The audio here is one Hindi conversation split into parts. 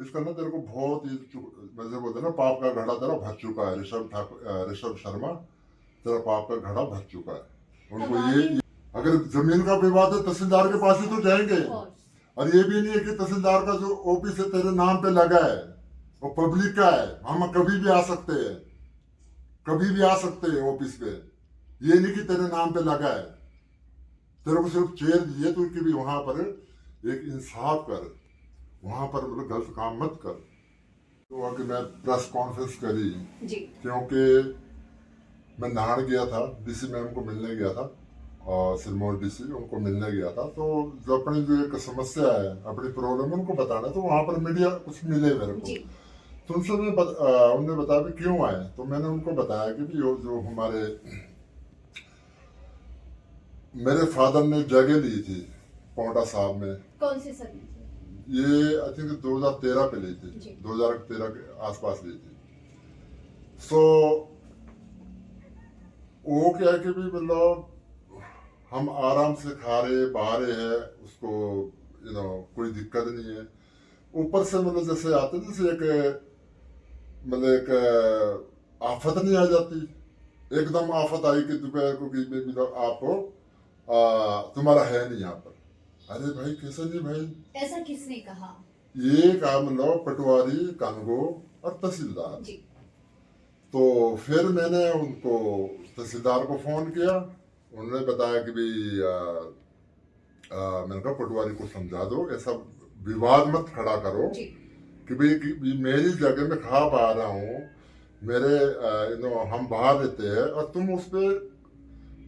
इसका ना तेरे को बहुत ही वैसे बोलते हैं ना, पाप का घड़ा तेरा भर चुका है। ऋषभ शर्मा, तेरा पाप का घड़ा भर चुका है। अब उनको आगे अगर जमीन का विवाद है तहसीलदार के पास ही तो जाएंगे। course, और ये भी नहीं है कि तहसीलदार का जो ऑफिस है तेरे नाम पे लगा है, वो पब्लिक का है, हम कभी भी आ सकते हैं, कभी भी आ सकते हैं ऑफिस पे। ये नहीं कि तेरे नाम पे लगा है। तेरे को सिर्फ चेयर दिए तो कि भी वहां पर एक इंसाफ कर, वहां पर मतलब गलत काम मत कर। तो आके मैं प्रेस कॉन्फ्रेंस करी जी क्योंकि मैं नाहड़ गया था, डीसी मैम को मिलने गया था, और सिरमौर डीसी उनको मिलने गया था। तो जो अपनी जो एक समस्या है, अपनी प्रॉब्लम उनको बताना, तो वहां पर मीडिया कुछ मिले मेरे को। जी तो उनसे उन्होंने बताया भी क्यों आए। तो मैंने उनको बताया कि भी जो हमारे मेरे फादर ने जगह ली थी पोंटा साहब में। कौन से समय से? ये आई थिंक 2013 पे ली थी, जी 2013 के आसपास ली थी। सो वो क्या है कि भी मतलब हम आराम से खा रहे पा रहे हैं उसको, कोई दिक्कत नहीं है। ऊपर से मतलब जैसे आते हैं, जैसे एक मतलब एक आफत नहीं आ जाती, एकदम आफत आई कि दोपहर को कि मतलब आपको तुम्हारा है नहीं यहाँ पर। अरे भाई कैसे नहीं भाई, ऐसा किसने कहा? ये काम मतलब पटवारी, कानगो और तहसीलदार। जी तो फिर मैंने उनको तहसीलदार को फोन किया। उन्होंने बताया कि भाई मैंने कहा पटवारी को समझा दो, ऐसा विवाद मत खड़ा करो जी कि भाई मेरी जगह में खा पा रहा हूँ, मेरे हम बाहर रहते हैं और तुम उस पर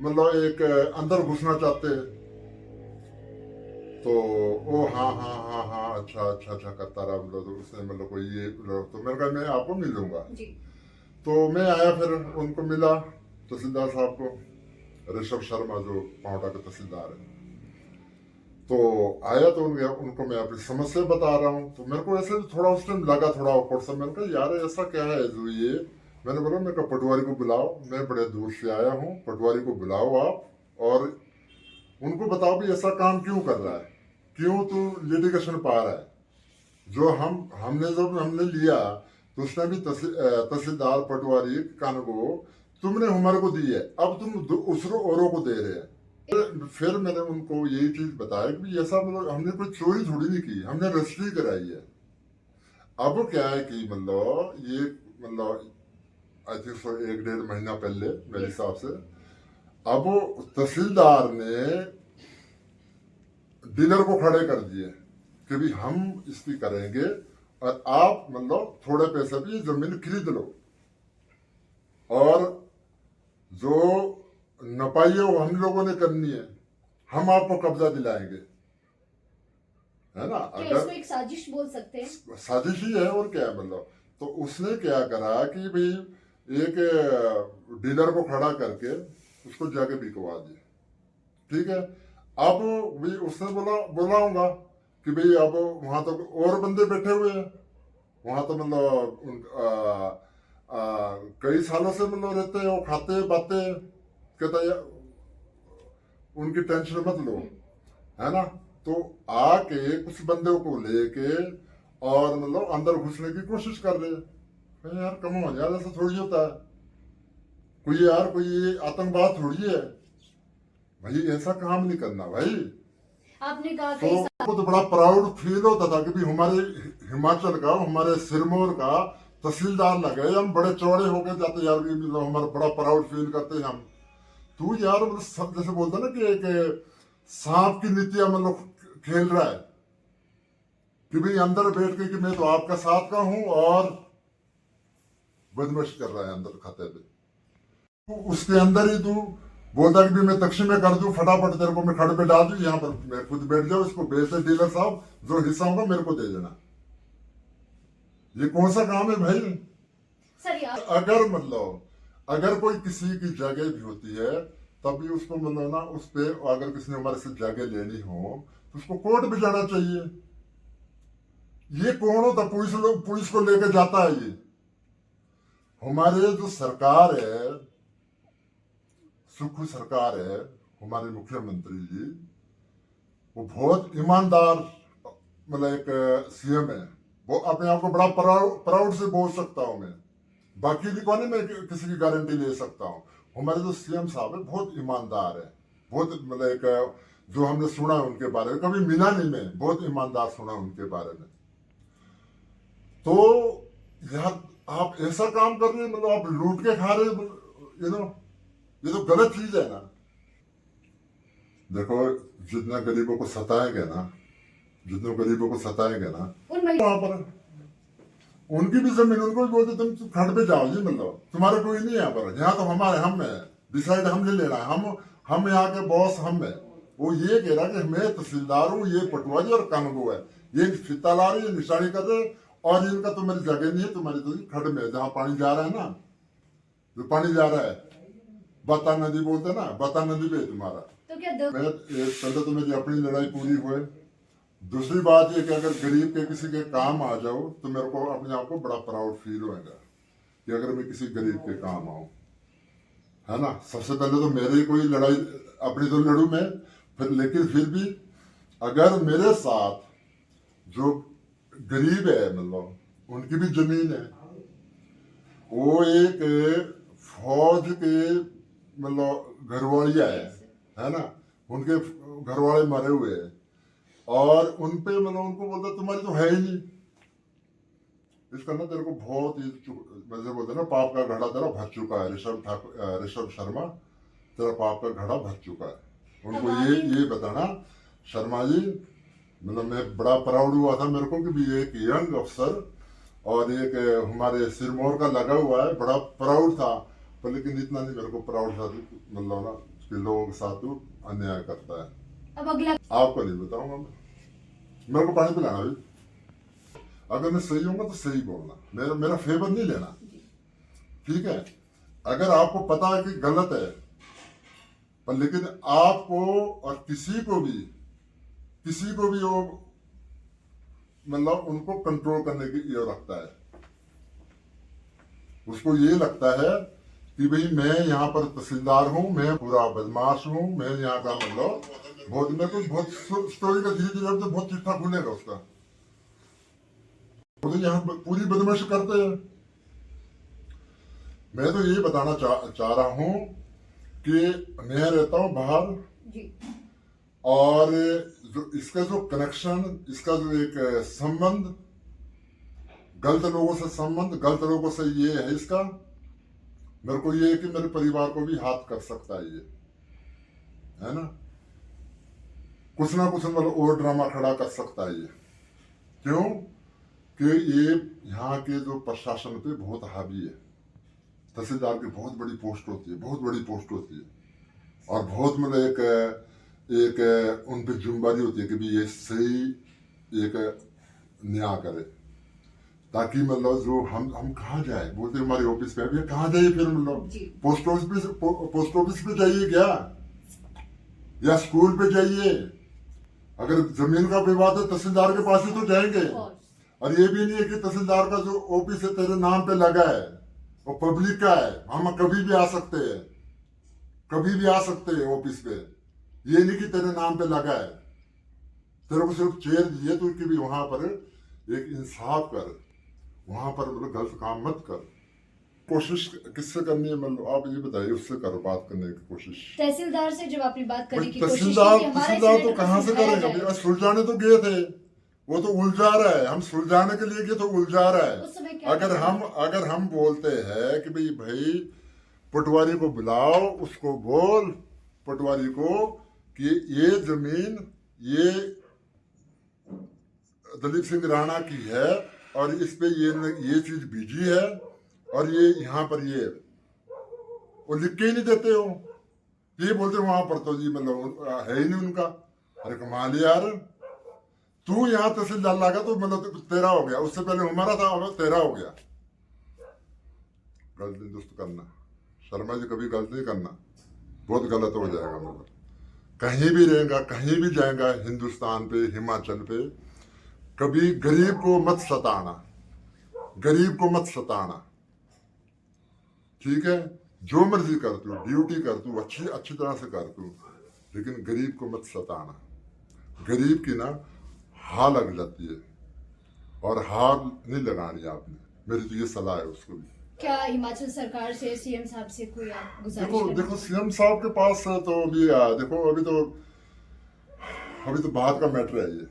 मतलब एक अंदर घुसना चाहते हैं। तो ओ हाँ हाँ हाँ हाँ अच्छा अच्छा अच्छा करता रहा। मतलब तो उसने मतलब कोई ये तो मैंने कहा मैं आपको मिल लूंगा। जी तो मैं आया, फिर उनको मिला तहसीलदार साहब को, ऋषभ शर्मा जो पावटा के तहसीलदार है। तो आया तो उनको मैं अपनी समस्या बता रहा हूँ। तो मेरे को ऐसे थोड़ा उस टाइम लगा, थोड़ा awkward सा। मैंने कहा यार ऐसा क्या है जो ये, मैंने बोला मैं कहा पटवारी को बुलाओ, मैं बड़े दूर से आया हूँ, पटवारी को बुलाओ आप, और उनको बताओ भी ऐसा काम क्यों कर रहा है, क्यों तू लिटिगेशन पा रहा है। जो हमने जब हमने लिया तो उसने भी तहसीलदार पटवारी कानगो तुमने हमारे को दी है, अब तुम दूसरों औरों को दे रहे हैं। फिर मैंने उनको यही चीज बताया कि ऐसा मतलब हमने कोई चोरी थोड़ी नहीं की, हमने रजिस्ट्री कराई है। अब क्या है कि मतलब ये मतलब आई थिंक सो 1-1.5 महीना पहले मेरे हिसाब से, अब तहसीलदार ने डीलर को खड़े कर दिए कि भी हम इसकी करेंगे और आप मतलब थोड़े पैसे भी जमीन खरीद लो, और जो नपाई है वो हम लोगों ने करनी है, हम आपको कब्जा दिलाएंगे, है ना। क्या अगर इसको एक साजिश बोल सकते हैं? साजिश ही है और क्या है मतलब। तो उसने क्या करा कि भाई एक डीलर को खड़ा करके उसको जाके बिकवा दी। ठीक है, अब भी उसने बुलाऊंगा कि भाई अब वहां तो और बंदे बैठे हुए हैं, वहां तो मतलब कई सालों से मतलब रहते हैं, वो खाते बातें, कहता है उनकी टेंशन मत लो, है ना। तो आके कुछ बंदों को लेके और मतलब अंदर घुसने की कोशिश कर रहे हैं। मैं यार कम हो यार, ऐसा थोड़ी होता है, कोई यार कोई आतंकवाद थोड़ी है भाई, ऐसा काम नहीं करना भाई। आपने कहा तो कई को तो बड़ा प्राउड फील होता था कि भी हमारे हिमाचल का, हमारे सिरमौर का तहसीलदार लगे, हम बड़े चौड़े होके जाते यार, भी मतलब हमारा बड़ा प्राउड फील करते हैं हम। तू यार मतलब जैसे बोलता ना कि एक सांप की नीतियां मतलब खेल रहा है कि भाई अंदर बैठ के कि मैं तो आपका साथ का हूं, और बदमाश कर रहा है अंदर खाते पे। तो उसके अंदर ही तू बोलता कि भी मैं तक्षी में कर दूं, फटाफट तेरे को मैं खड़े पे डाल दूं, यहाँ पर मैं खुद बैठ जाऊं, इसको बेच दे डीलर साहब, जो हिस्सा होगा मेरे को दे देना। ये कौन सा काम है भाई। सर अगर मतलब अगर कोई किसी की जगह भी होती है तब भी उसको मतलब ना उस पे, अगर किसी ने हमारे से जगह लेनी हो तो उसको कोर्ट भी जाना चाहिए। ये कौन होता, पुलिस को लेकर जाता है। ये हमारे जो सरकार है, सुख सरकार है, हमारे मुख्यमंत्री जी, वो बहुत ईमानदार मतलब एक सीएम है। वो अपने आप को बड़ा प्राउड से बोल सकता हूँ मैं। बाकी भी कौन है, मैं किसी की गारंटी ले सकता हूँ। हमारे जो सीएम साहब है बहुत ईमानदार है, बहुत मतलब एक जो हमने सुना है उनके बारे में, कभी मिला नहीं मैं, बहुत ईमानदार सुना उनके बारे में। तो यार आप ऐसा काम कर रहे हैं, मतलब आप लूट के खा रहे हैं, यू नो, ये तो गलत चीज है ना। देखो जितना गरीबों को सताएंगे ना, जितने गरीबों को सताएंगे ना, वहां पर उनकी भी जमीन, उनको भी बोलते तुम खड़ पे जाओ जी, मतलब तुम्हारा कोई नहीं है यहाँ पर, यहाँ तो हमारे हम है, डिसाइड हमने लेना है, हम यहाँ के बॉस हम है। वो ये कह रहा कि मैं तहसीलदार हूँ, ये पटवारी और कानून है, ये फिता ला रही है, निशानी कर रहे, और इनका तुम्हारी जगह नहीं है, तुम्हारी तो खड़ में जहाँ पानी जा रहा है ना, जो पानी जा रहा है, बता नदी बोलते ना, बता नदी पे तुम्हारा। तो क्या मैं पहले तो मेरी अपनी लड़ाई पूरी हुए। दूसरी बात ये कि अगर गरीब के किसी के काम आ जाओ तो मेरे को अपने आप को बड़ा प्राउड फील होएगा कि अगर मैं किसी गरीब के काम आऊं, है ना। सबसे पहले तो मेरी कोई लड़ाई अपनी तो लड़ू मैं, फिर लेकिन फिर भी अगर मेरे साथ जो गरीब है, मतलब उनकी भी जमीन है, वो एक फौज के मतलब घरवालिया है ना, उनके घरवाले मरे हुए हैं, और उन पे मतलब उनको बोलता तुम्हारी तो है ही नहीं, इसका ना तेरे को बहुत ही मतलब बोलते ना, पाप का घड़ा तेरा भर चुका है, ऋषभ शर्मा, तेरा पाप का घड़ा भर चुका है। उनको ये बताना, शर्मा जी, मतलब मैं बड़ा प्राउड हुआ था मेरे को कि भी एक यंग अफसर और एक हमारे सिरमौर का लगा हुआ है, बड़ा प्राउड था। पर लेकिन इतना नहीं मेरे को प्राउड था, मतलब ना कि लोगों के साथ तो अन्याय करता है। अब अगला आपको नहीं बताऊंगा मैं, मेरे को पानी पिलाना भी, अगर मैं सही होऊंगा तो सही बोलना, मेरा फेवर नहीं लेना, ठीक है। अगर आपको पता है कि गलत है, पर लेकिन आपको और किसी को भी वो मतलब उनको कंट्रोल करने की ये रखता है, उसको ये लगता है कि भाई मैं यहाँ पर तहसीलदार हूँ, मैं पूरा बदमाश हूँ, मैं यहाँ का मतलब बहुत, मेरे को बहुत स्टोरी का धीरे धीरे तो बहुत चिट्ठा खुलेगा उसका, वो तो यहाँ पूरी बदमाशी करते हैं। मैं तो ये बताना चाह रहा हूँ कि मैं रहता हूँ बाहर जी, और जो इसका जो कनेक्शन, इसका जो एक संबंध गलत लोगों से, संबंध गलत लोगों से ये है इसका, मेरे को ये है कि मेरे परिवार को भी हाथ कर सकता है ये, है ना, कुछ ना कुछ मतलब और ड्रामा खड़ा कर सकता है ये। क्यों कि ये यहाँ के जो प्रशासन पे बहुत हावी है, तहसीलदार की बहुत बड़ी पोस्ट होती है, बहुत बड़ी पोस्ट होती है, और बहुत मतलब एक उन पे जिम्मेदारी होती है कि भी ये सही एक न्याय करे, ताकि मतलब जो हम कहाँ जाए, बोलते हमारे ऑफिस पे, अभी कहाँ जाइए, फिर मतलब पोस्ट ऑफिस पे जाइए क्या, या स्कूल पे जाइए, अगर जमीन का विवाद है तहसीलदार के पास ही तो जाएंगे। और ये भी नहीं है कि तहसीलदार का जो ऑफिस है तेरे नाम पे लगा है, वो पब्लिक का है, हम कभी भी आ सकते हैं, कभी भी आ सकते हैं ऑफिस पे, ये नहीं कि तेरे नाम पे लगा है, तेरे को सिर्फ चेयर दिए तो कि भी वहां पर एक इंसाफ कर, वहां पर मतलब गलत काम मत कर। कोशिश किससे करनी है, मतलब आप ये बताइए, उससे करो बात करने की कोशिश। तहसीलदार से जब आपने बात करने की कोशिश की तहसीलदार कि हमारा तहसीलदार तो सिलेंडर कहाँ से सुलझाया करेंगे, जाए, सुलझाने तो गए थे, वो तो उलझा रहा है, हम सुलझाने के लिए गए तो उलझा रहा उस है। समय क्या अगर हम बोलते हैं कि भाई पटवारी को बुलाओ, उसको बोल पटवारी को कि ये जमीन ये दलीप सिंह राणा की है, और इस पे ये चीज बीजी है, और ये यहाँ पर ये वो लिख के ही नहीं देते हो, ये बोलते वहां पर तो जी मतलब है ही नहीं उनका। अरे कमाल यार, तू यहाँ तहसीलदार लगा तो मतलब तेरा हो गया, उससे पहले हमारा था, अब तेरा हो गया। गलत नहीं दोस्त करना, शर्मा जी कभी गलत नहीं करना, बहुत गलत हो जाएगा। मतलब कहीं भी रहेगा, कहीं भी जाएगा, हिंदुस्तान पे, हिमाचल पे, कभी गरीब को मत सताना, गरीब को मत सताना, ठीक है। जो मर्जी कर तू, ड्यूटी कर तू, अच्छी तरह से कर तू, लेकिन गरीब को मत सताना, गरीब की ना हाँ लग जाती है, और हार नहीं लगानी आपने, मेरी तो ये सलाह है उसको भी। क्या हिमाचल सरकार से सीएम साहब से कोई आप गुजारिश देखो करना देखो सीएम साहब के पास तो अभी देखो अभी तो बात का मैटर है ये।